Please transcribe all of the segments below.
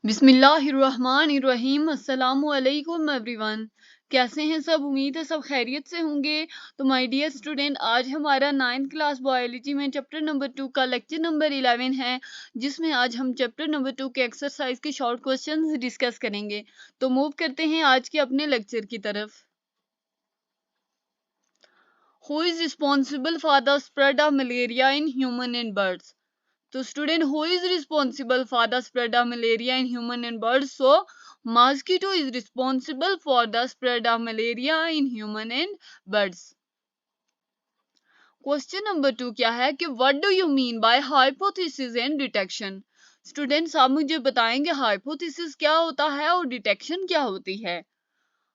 बिस्मिल्लाहिर्रहमानिर्रहीम। अस्सलामुअलैकुम एवरीवन। कैसे हैं सब? उम्मीद है सब खैरियत से होंगे। तो माय डियर स्टूडेंट, आज हमारा 9th क्लास बायोलॉजी में चैप्टर नंबर 2 का लेक्चर नंबर 11 है, जिसमें आज हम चैप्टर नंबर 2 के एक्सरसाइज के शॉर्ट क्वेश्चंस डिस्कस करेंगे। तो मूव करते हैं आज के अपने लेक्चर की तरफ। Who is responsible for the spread of malaria in human and birds? तो student, who is responsible for the spread of malaria in human and birds? So mosquito is responsible for the spread of malaria in human and birds. Question number 2 क्या है कि what do you mean by hypothesis and detection? Students, आप मुझे बताएंगे hypothesis क्या होता है और डिटेक्शन क्या होती है?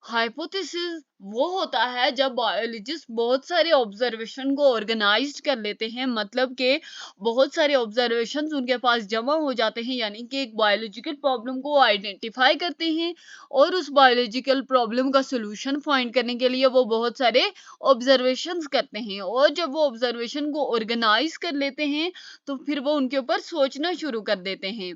हाइपोथेसिस वो होता है जब बायोलॉजिस्ट बहुत सारे ऑब्जर्वेशन को ऑर्गेनाइज्ड कर लेते हैं, मतलब के बहुत सारे ऑब्जर्वेशंस उनके पास जमा हो जाते हैं, यानी कि एक बायोलॉजिकल प्रॉब्लम को आइडेंटिफाई करते हैं और उस बायोलॉजिकल प्रॉब्लम का सॉल्यूशन फाइंड करने के लिए वो बहुत सारे ऑब्जर्वेशंस करते हैं, और जब वो ऑब्जर्वेशन को ऑर्गेनाइज कर लेते हैं तो फिर वो उनके ऊपर सोचना शुरू कर देते हैं।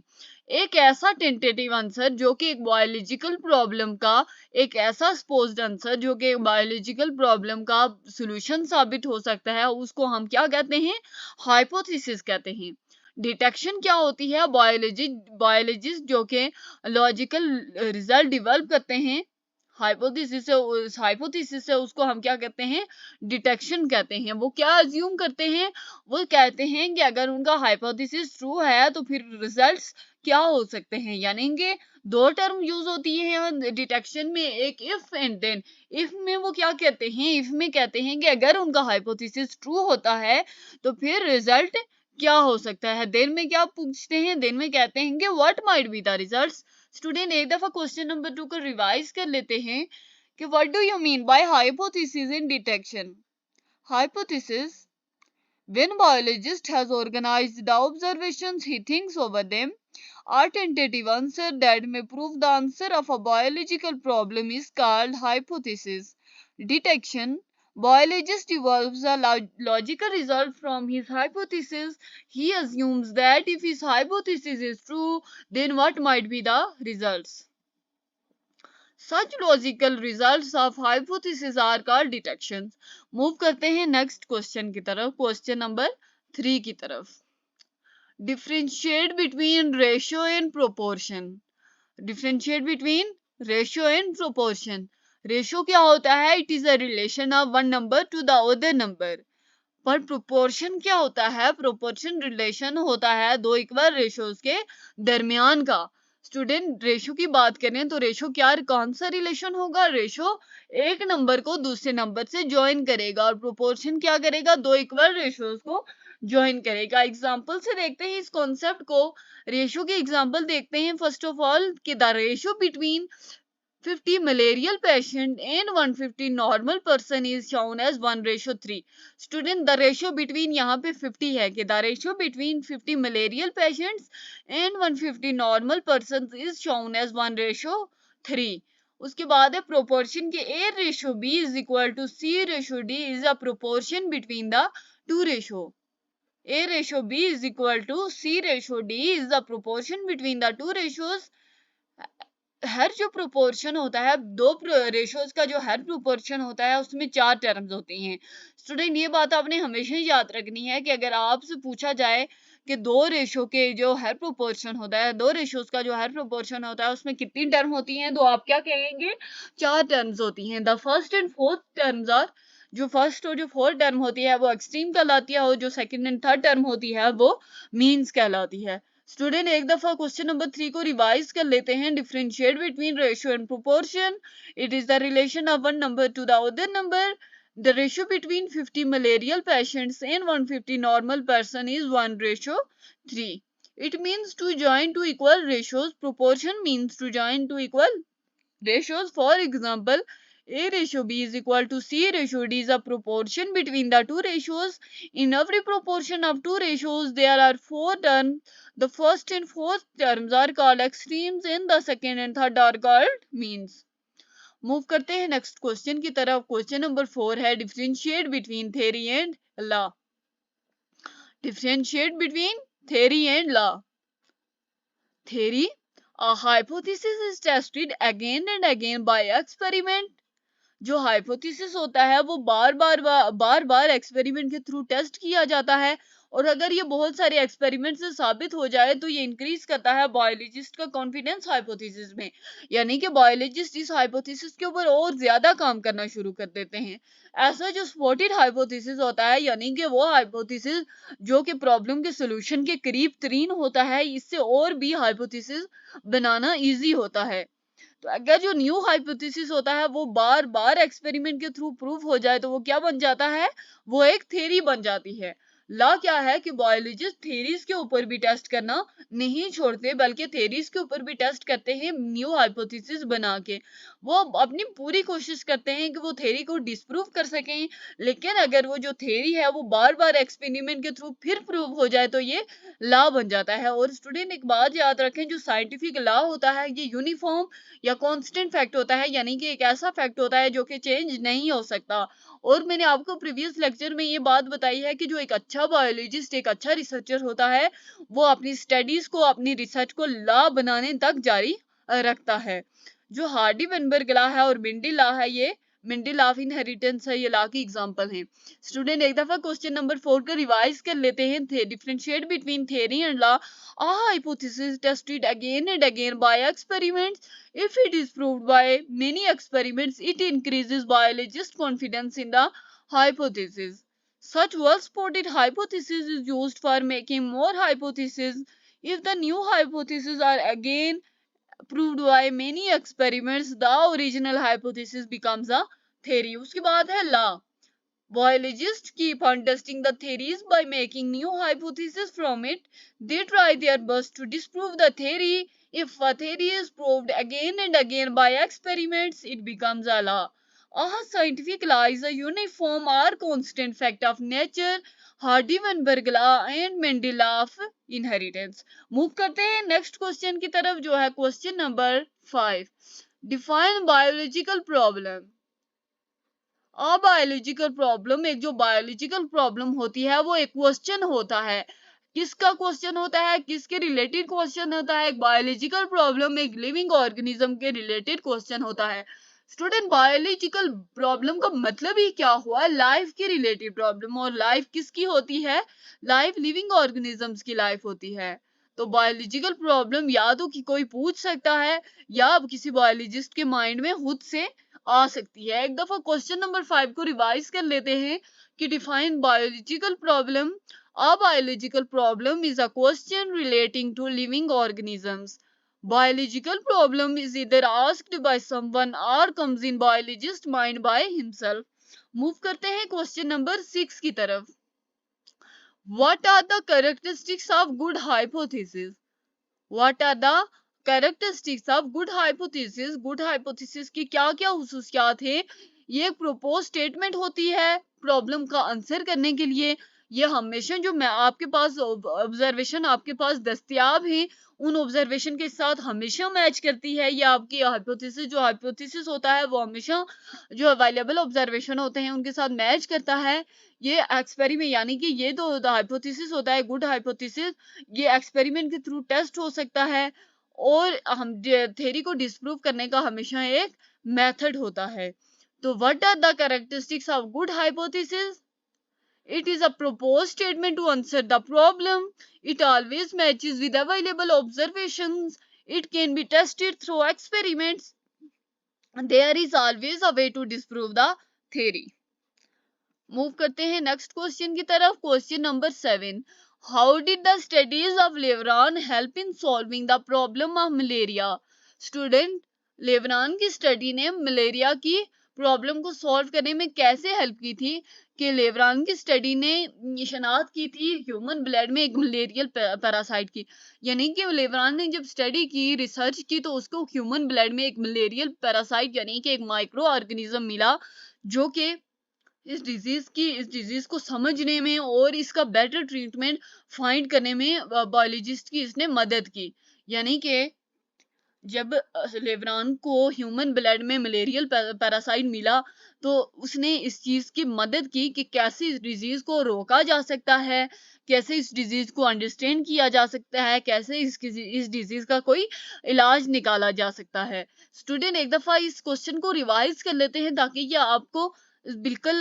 एक ऐसा टेंटेटिव आंसर जो कि एक बायोलॉजिकल प्रॉब्लम का, एक ऐसा सपोज्ड आंसर जो कि बायोलॉजिकल प्रॉब्लम का सॉल्यूशन साबित हो सकता है, उसको हम क्या कहते हैं? हाइपोथेसिस कहते हैं। डिटेक्शन क्या होती है? बायोलॉजिस्ट जो कि लॉजिकल रिजल्ट डेवलप करते हैं हाइपोथेसिस से उसको हम क्या कहते हैं? डिटेक्शन कहते हैं। वो क्या अज्यूम करते हैं? वो कहते हैं कि अगर उनका हाइपोथेसिस ट्रू है तो फिर रिजल्ट्स क्या हो सकते हैं, यानी कि दो टर्म यूज होती है डिटेक्शन में, एक इफ एंड देन। इफ में वो क्या कहते हैं? इफ में कहते हैं कि अगर उनका हाइपोथेसिस ट्रू होता है तो फिर रिजल्ट क्या हो सकता है। देन में क्या पूछते हैं? देन में कहते हैं कि what might be the results. Student, एक दफा क्वेश्चन नंबर 2 को रिवाइज कर लेते हैं कि what do you mean by hypothesis in detection? Hypothesis, when biologist has organized the observations he thinks over them, a tentative answer that may prove the answer of a biological problem is called hypothesis. Detection, biologist evolves a logical result from his hypothesis. He assumes that if his hypothesis is true, then what might be the results? Such logical results of hypothesis are called detections. Move करते हैं next question की तरफ, question number 3 की तरफ। Differentiate between ratio and proportion. Differentiate between ratio and proportion. Ratio क्या होता है? It is a relation of one number two the other number. पर प्रोपोर्शन क्या होता है? प्रोपोर्शन रिलेशन होता है दो इक्वल रेशियोज के दरमियान का। स्टूडेंट, रेशो की बात करें तो रेशो क्या, कौन सा रिलेशन होगा? रेशो एक नंबर को दूसरे नंबर से ज्वाइन करेगा, और प्रोपोर्शन क्या करेगा? दो इक्वल रेशियोज को ज्वाइन करेगा। एग्जांपल से देखते हैं इस कॉन्सेप्ट को। रेशो की एग्जांपल देखते हैं। फर्स्ट ऑफ ऑल कि the ratio between 50 malarial patient and 150 normal person is shown as 1:3। Student, the ratio between यहाँ पे 50 है कि the ratio between 50 malarial patients and 150 normal persons is shown as 1:3। उसके बाद है प्रोपोर्शन के A ratio B is equal to C ratio D is a proportion between the two ratio। A ratio B is equal to C ratio D is the proportion between the two ratios। हर जो proportion होता है, दो ratios का जो हर proportion होता है उसमें चार टर्म्स होती हैं। स्टूडेंट, ये बात आपने हमेशा ही याद रखनी है कि अगर आपसे पूछा जाए कि दो रेशियो के जो हर प्रोपोर्शन होता है, दो रेशियोज का जो हर प्रोपोर्शन होता है उसमें कितनी टर्म होती हैं, तो आप क्या कहेंगे? चार टर्म्स होती हैं। The first and fourth terms are, जो फर्स्ट और जो फोर्थ टर्म होती है वो एक्सट्रीम कहलाती है, और जो सेकंड एंड थर्ड टर्म होती है वो मीन्स कहलाती है। स्टूडेंट, एक दफा क्वेश्चन नंबर 3 को रिवाइज कर लेते हैं। Differentiate between ratio and proportion. It is the relation of one number two the other number. The ratio between 50 malarial patients and 150 normal person is 1:3। It means to join two equal ratios. Proportion means to join two equal ratios. For example, A ratio B is equal to C ratio D is a proportion between the two ratios. In every proportion of two ratios, there are four terms. The first and fourth terms are called extremes and the second and third are called means। Move करते हैं next question की तरफ। Question number 4 है differentiate between theory and law. Differentiate between theory and law. Theory A hypothesis is tested again and again by experiment. जो hypothesis होता है वो बार बार experiment के थ्रू टेस्ट किया जाता है, और अगर ये बहुत सारे एक्सपेरिमेंट से साबित हो जाए तो ये इंक्रीज करता है बायोलॉजिस्ट का कॉन्फिडेंस हाइपोथेसिस में, यानी कि बायोलॉजिस्ट इस हाइपोथेसिस के ऊपर और ज्यादा काम करना शुरू कर देते हैं। ऐसा जो स्पॉटेड हाइपोथेसिस होता है, यानी कि वो हाइपोथेसिस जो कि प्रॉब्लम के सोल्यूशन के करीब तरीन होता है, इससे और भी हाइपोथेसिस बनाना इजी होता है। तो अगर जो न्यू हाइपोथेसिस होता है वो बार बार एक्सपेरिमेंट के थ्रू प्रूव हो जाए तो वो क्या बन जाता है, वो एक थ्योरी बन जाती है। लॉ क्या है कि बायोलॉजिस्ट थ्योरीज के ऊपर भी टेस्ट करना नहीं छोड़ते, बल्कि थ्योरीज के ऊपर भी टेस्ट करते हैं न्यू हाइपोथेसिस बना के। वो अपनी पूरी कोशिश करते हैं कि वो थ्योरी को डिस्प्रूव कर सकें, लेकिन अगर वो जो थ्योरी है वो बार बार एक्सपेरिमेंट के थ्रू फिर प्रूव हो जाए तो ये लॉ बन जाता है। और स्टूडेंट एक बात याद रखें, जो साइंटिफिक लॉ होता है ये यूनिफॉर्म या कांस्टेंट फैक्ट होता है, यानी कि एक ऐसा फैक्ट होता है जो कि चेंज नहीं हो सकता। और मैंने आपको प्रीवियस लेक्चर में ये बात बताई है कि जो एक अच्छा बायोलॉजिस्ट, एक अच्छा रिसर्चर होता है, वो अपनी स्टडीज को, अपनी रिसर्च को लॉ बनाने तक जारी रखता है। जो हार्डी वेनबर्ग लॉ है और मिंडी लॉ है, ये मिंडी लॉ ऑफ इनहेरिटेंस है, ये लॉ की एग्जांपल है। स्टूडेंट एक दफा क्वेश्चन नंबर 4 का रिवाइज कर लेते हैं। Differentiate between theory and law. A hypothesis tested again and again by experiments. If it is proved by many experiments, it increases biologists' confidence in the hypothesis. Such well-supported hypothesis is used for making more hypotheses. If the new hypotheses are again proved by many experiments, the original hypothesis becomes a theory. उसके बाद है law. Biologists keep on testing the theories by making new hypotheses from it. They try their best to disprove the theory. If a theory is proved again and again by experiments, it becomes a law. A scientific law is a uniform or constant fact of nature. Hardy-Weinberg law and Mendel law of inheritance. Move करते हैं next question की तरफ, जो है question number 5. Define biological problem. A biological problem, एक जो biological problem होती है वो एक क्वेश्चन होता है। किसका क्वेश्चन होता है, किसके रिलेटेड क्वेश्चन होता है? एक बायोलॉजिकल प्रॉब्लम एक लिविंग ऑर्गेनिज्म के रिलेटेड क्वेश्चन होता है। स्टूडेंट बायोलॉजिकल प्रॉब्लम का मतलब ही क्या हुआ? लाइफ के रिलेटेड प्रॉब्लम। और लाइफ किसकी होती है? लाइफ लिविंग ऑर्गेनिजम्स की लाइफ होती है। तो बायोलॉजिकल प्रॉब्लम या तो कि कोई पूछ सकता है, या किसी बायोलॉजिस्ट के माइंड में खुद से आ सकती है। एक दफा क्वेश्चन नंबर 5 को रिवाइज कर लेते हैं कि define biological problem. A biological problem is a question relating to living organisms. Biological problem is either asked by someone or comes in biologist mind by himself. Move करते हैं question number 6 की तरफ. What are the characteristics of good hypothesis? What are the characteristics of good hypothesis? Good hypothesis की क्या क्या हुसूसियात हैं? ये एक प्रपोज स्टेटमेंट होती है प्रॉब्लम का आंसर करने के लिए। ये हमेशा जो मैं आपके पास ऑब्जर्वेशन आपके पास दस्तयाब है उन ऑब्जर्वेशन के साथ हमेशा मैच करती है। ये आपकी हाइपोथेसिस, जो हाइपोथेसिस होता है वो हमेशा जो अवेलेबल ऑब्जर्वेशन होते हैं उनके साथ मैच करता है। ये एक्सपेरिमेंट, यानी कि ये तो हाइपोथेसिस होता है गुड हाइपोथेसिस, ये एक्सपेरिमेंट के थ्रू टेस्ट हो सकता है, और हम थ्योरी को डिस्प्रूव करने का हमेशा एक मेथड होता है। तो what are the characteristics of good hypothesis? It is a proposed statement to answer the problem. It always matches with available observations. It can be tested through experiments. There is always a way to disprove the theory. Move करते हैं next question की तरफ, question number 7. How did the studies of Laveran help in solving the problem of malaria? Student, Laveran की study ने malaria की problem को solve करने में कैसे हेल्प की थी? कि लेवरान की स्टडी ने शनाख्त की थी ह्यूमन ब्लड में एक मलेरियल पैरासाइट की, यानी कि लेवरान ने जब स्टडी की, रिसर्च की, तो उसको ह्यूमन ब्लड में एक मलेरियल पैरासाइट यानी कि एक माइक्रो ऑर्गेनिज्म मिला, जो कि इस डिजीज को समझने में और इसका बेटर ट्रीटमेंट फाइंड करने में बायोलॉजिस्ट की इसने मदद की। यानी कि जब लेवरान को ह्यूमन ब्लड में मलेरियल पैरासाइट मिला तो उसने इस चीज की मदद की कि कैसे इस डिजीज को रोका जा सकता है, कैसे इस डिजीज को अंडरस्टैंड किया जा सकता है, कैसे इस डिजीज का कोई इलाज निकाला जा सकता है। स्टूडेंट एक दफा इस क्वेश्चन को रिवाइज कर लेते हैं ताकि ये आपको बिल्कुल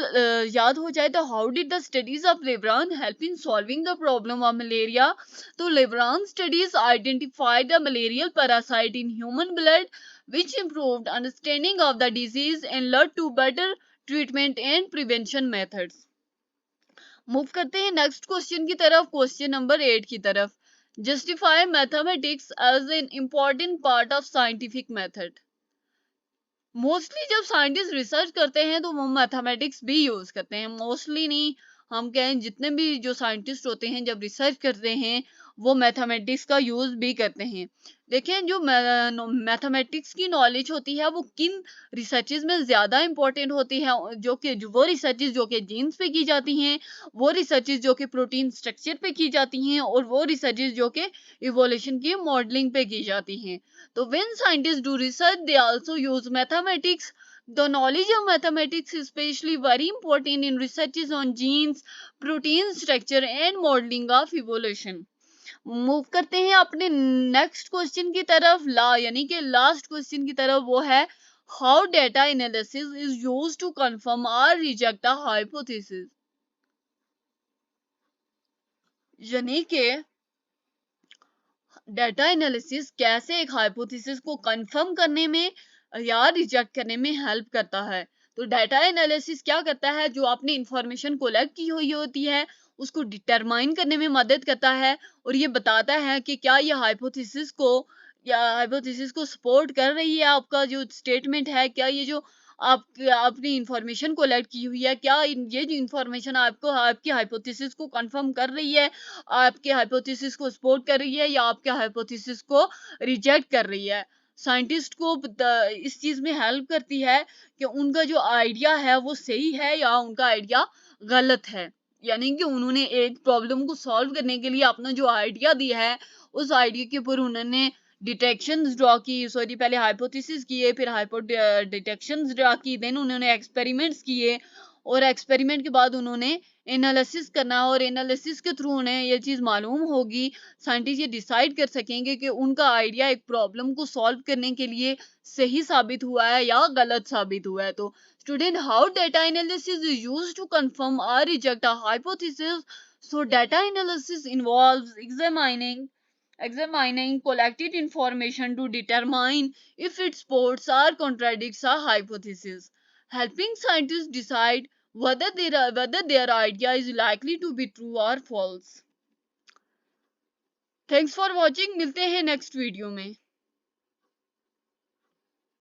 याद हो जाए। तो how did the studies of Laveran help in solving the problem of malaria? तो Laveran studies identified the malarial parasite in human blood which improved understanding of the disease and led to better treatment and prevention methods. Move करते हैं next question की तरफ, question number 8 की तरफ। Justify mathematics as an important part of scientific method. Mostly जब scientist research करते हैं तो वो मैथमेटिक्स भी यूज करते हैं, मोस्टली नहीं, हम कहें जितने भी जो साइंटिस्ट होते हैं जब रिसर्च करते हैं वो मैथमेटिक्स का यूज भी करते हैं। देखें जो मैथमेटिक्स की नॉलेज होती है वो किन रिसर्चेज में ज्यादा इंपॉर्टेंट होती है, जो वो रिसर्चेज जो कि जीन्स पे की जाती हैं, वो रिसर्चेज जो कि प्रोटीन स्ट्रक्चर पे की जाती हैं, और वो रिसर्चेज जो कि इवोल्यूशन की मॉडलिंग पे की जाती हैं। So when scientists do research, they also use mathematics. The knowledge of mathematics is especially very important in researches on genes, protein structure and modeling of evolution. Move करते हैं अपने नेक्स्ट क्वेश्चन की तरफ, यानी कि लास्ट क्वेश्चन की तरफ, वो है how data analysis is used to confirm और रिजेक्ट अ हाइपोथेसिस। यानी कि डाटा एनालिसिस कैसे एक हाइपोथेसिस को कंफर्म करने में या रिजेक्ट करने में हेल्प करता है। तो डाटा एनालिसिस क्या करता है, जो आपने इंफॉर्मेशन कलेक्ट की हुई होती है उसको डिटरमाइन करने में मदद करता है, और ये बताता है कि क्या ये हाइपोथेसिस को सपोर्ट कर रही है, आपका जो स्टेटमेंट है, क्या ये जो आपने इंफॉर्मेशन कलेक्ट की हुई है, क्या ये जो इंफॉर्मेशन आपको आपकी हाइपोथेसिस को कंफर्म कर रही है, आपके हाइपोथेसिस को सपोर्ट कर रही है, या आपके हाइपोथेसिस को रिजेक्ट कर रही है। साइंटिस्ट को इस चीज में हेल्प करती है कि उनका जो आइडिया है वो सही है या उनका आइडिया गलत है। यानी कि उन्होंने एक प्रॉब्लम को सॉल्व करने के लिए अपना जो आइडिया दिया है उस आइडिया के ऊपर उन्होंने डिटेक्शंस ड्रॉ की, सॉरी पहले हाइपोथेसिस किए, फिर डिटेक्शंस ड्रॉ की, देन उन्होंने एक्सपेरिमेंट्स किए, और एक्सपेरिमेंट के बाद उन्होंने एनालिसिस करना, और एनालिसिस के थ्रू उन्हें ये चीज मालूम होगी, साइंटिस्ट ये डिसाइड कर सकेंगे कि उनका आइडिया एक प्रॉब्लम को सॉल्व करने के लिए सही साबित हुआ है या गलत साबित हुआ है। तो student how data analysis is used to confirm और reject a hypothesis? So data analysis involves examining collected information to determine if it supports or contradicts a hypothesis, helping scientists decide whether their idea is likely to be true or false. Thanks for watching. मिलते हैं next video में।